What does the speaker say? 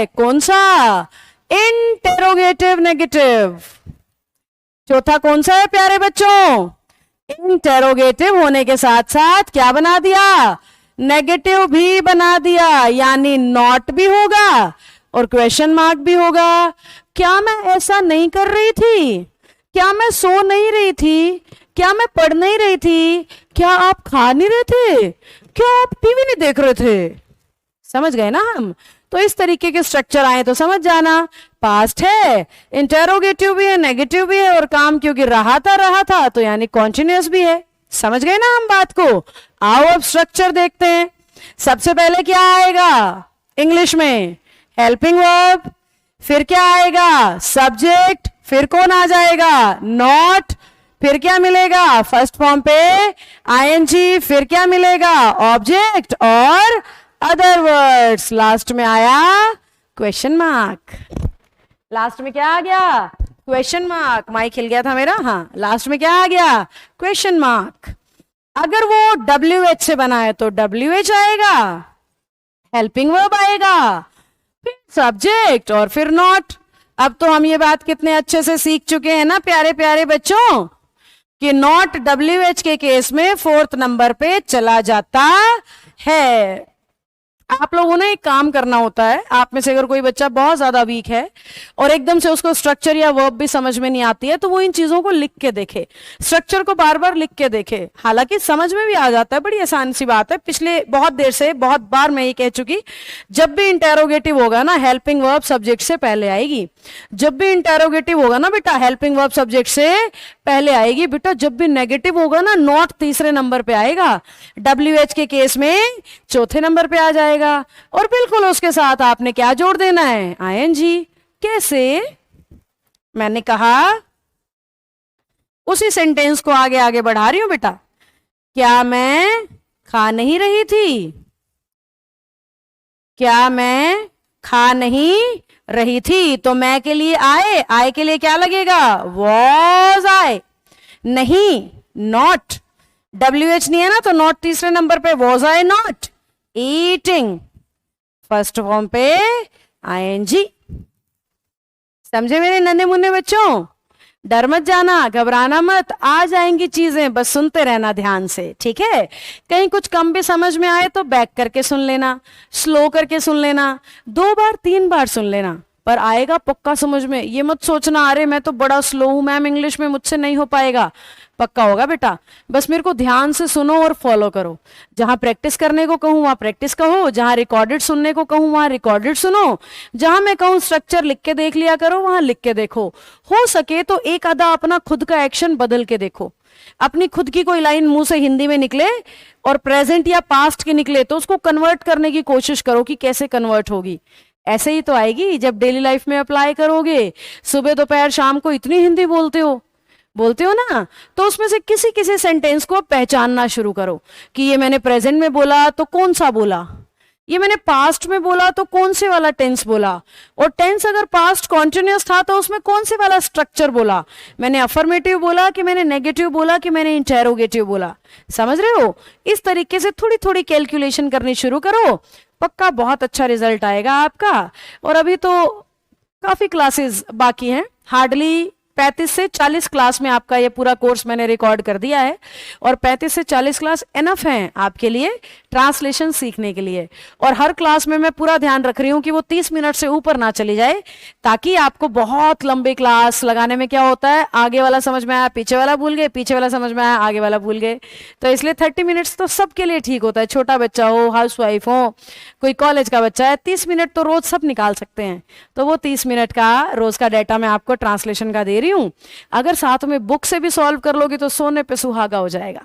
है, कौन सा? Interrogative negative. चौथा कौन सा है प्यारे बच्चों? इंटेरोगेटिव होने के साथ साथ क्या बना दिया? नेगेटिव भी बना दिया, यानी नॉट भी होगा और क्वेश्चन मार्क भी होगा। क्या मैं ऐसा नहीं कर रही थी? क्या मैं सो नहीं रही थी? क्या मैं पढ़ नहीं रही थी? क्या आप खा नहीं रहे थे? क्या आप टीवी नहीं देख रहे थे? समझ गए ना हम? तो इस तरीके के स्ट्रक्चर आए तो समझ जाना, पास्ट है, इंटेरोगेटिव भी है, नेगेटिव भी है, और काम क्योंकि रहा था तो यानी कॉन्टिन्यूअस भी है। समझ गए ना हम बात को? आओ अब स्ट्रक्चर देखते हैं। सबसे पहले क्या आएगा इंग्लिश में? Helping verb. फिर क्या आएगा? सब्जेक्ट। फिर कौन आ जाएगा? नॉट। फिर क्या मिलेगा? फर्स्ट फॉर्म पे आईएनजी। फिर क्या मिलेगा? ऑब्जेक्ट और अदर वर्ड्स। लास्ट में आया क्वेश्चन मार्क। लास्ट में क्या आ गया? Question mark. माइक हिल गया था मेरा। हाँ, लास्ट में क्या आ गया? Question mark. अगर वो WH से बना है तो WH आएगा, हेल्पिंग वर्ब आएगा, फिर सब्जेक्ट और फिर नॉट। अब तो हम ये बात कितने अच्छे से सीख चुके हैं ना प्यारे प्यारे बच्चों, कि नॉट WH के केस में 4th नंबर पे चला जाता है। आप लोगों ने एक काम करना होता है, आप में से अगर कोई बच्चा बहुत ज्यादा वीक है और एकदम से उसको स्ट्रक्चर या वर्ब भी समझ में नहीं आती है, तो वो इन चीजों को लिख के देखे, स्ट्रक्चर को बार बार लिख के देखे। हालांकि समझ में भी आ जाता है, बड़ी आसान सी बात है। पिछले बहुत देर से बहुत बार मैं ये कह चुकी, जब भी इंटेरोगेटिव होगा ना, हेल्पिंग वर्ब सब्जेक्ट से पहले आएगी। जब भी इंटेरोगेटिव होगा ना बेटा, हेल्पिंग वर्ब सब्जेक्ट से पहले आएगी। बेटा जब भी नेगेटिव होगा ना, नॉट तीसरे नंबर पे आएगा, WH के केस में चौथे नंबर पे आ जाएगा। और बिल्कुल उसके साथ आपने क्या जोड़ देना है? ING। कैसे? मैंने कहा उसी सेंटेंस को आगे आगे बढ़ा रही हूं बेटा। क्या मैं खा नहीं रही थी? क्या मैं खा नहीं रही थी? तो मैं के लिए आए के लिए क्या लगेगा? Was I. नहीं, नॉट। WH नहीं है ना, तो नॉट तीसरे नंबर पे, was I not eating. First form पे ING। समझे मेरे नन्हे मुन्ने बच्चों? डर मत जाना, घबराना मत, आ जाएंगी चीजें, बस सुनते रहना ध्यान से, ठीक है? कहीं कुछ कम भी समझ में आए तो बैक करके सुन लेना, स्लो करके सुन लेना, 2 बार 3 बार सुन लेना, पर आएगा पक्का समझ में। ये मत सोचना अरे मैं तो बड़ा स्लो हूं मैम इंग्लिश में, मुझसे नहीं हो पाएगा। पक्का होगा बेटा, बस मेरे को ध्यान से सुनो और फॉलो करो। जहां प्रैक्टिस करने को कहूं वहां प्रैक्टिस कहो, जहां रिकॉर्डेड सुनने को कहूं वहां रिकॉर्डेड सुनो, जहां मैं कहूं स्ट्रक्चर लिख के देख लिया करो वहां लिख के देखो। हो सके तो एक आधा अपना खुद का एक्शन बदल के देखो। अपनी खुद की कोई लाइन मुंह से हिंदी में निकले और प्रेजेंट या पास्ट की निकले तो उसको कन्वर्ट करने की कोशिश करो कि कैसे कन्वर्ट होगी। ऐसे ही तो आएगी जब डेली लाइफ में अप्लाई करोगे। सुबह दोपहर शाम को इतनी हिंदी बोलते हो ना, तो उसमें से किसी किसी सेंटेंस को पहचानना शुरू करो कि ये मैंने प्रेजेंट में बोला तो कौन सा बोला, ये मैंने पास्ट में बोला तो कौन से वाला टेंस बोला, और टेंस अगर पास्ट कॉन्टिन्यूअस था तो उसमें कौन से वाला स्ट्रक्चर बोला, मैंने अफर्मेटिव बोला कि मैंने नेगेटिव बोला कि मैंने इंटेरोगेटिव बोला। समझ रहे हो? इस तरीके से थोड़ी थोड़ी कैलकुलेशन करनी शुरू करो, पक्का बहुत अच्छा रिजल्ट आएगा आपका। और अभी तो काफी क्लासेस बाकी हैं, हार्डली 35 से 40 क्लास में आपका ये पूरा कोर्स मैंने रिकॉर्ड कर दिया है, और 35 से 40 क्लास इनफ हैं आपके लिए ट्रांसलेशन सीखने के लिए। और हर क्लास में मैं पूरा ध्यान रख रही हूँ कि वो 30 मिनट से ऊपर ना चली जाए, ताकि आपको बहुत लंबी क्लास लगाने में क्या होता है, आगे वाला समझ में आया पीछे वाला भूल गए, पीछे वाला समझ में आया आगे वाला भूल गए। तो इसलिए 30 मिनट्स तो सबके लिए ठीक होता है, छोटा बच्चा हो, हाउसवाइफ हो, कोई कॉलेज का बच्चा है, 30 मिनट तो रोज सब निकाल सकते हैं। तो वो 30 मिनट का रोज का डाटा मैं आपको ट्रांसलेशन का दे रही हूं। अगर साथ में बुक से भी सॉल्व कर लोगे तो सोने पे सुहागा हो जाएगा।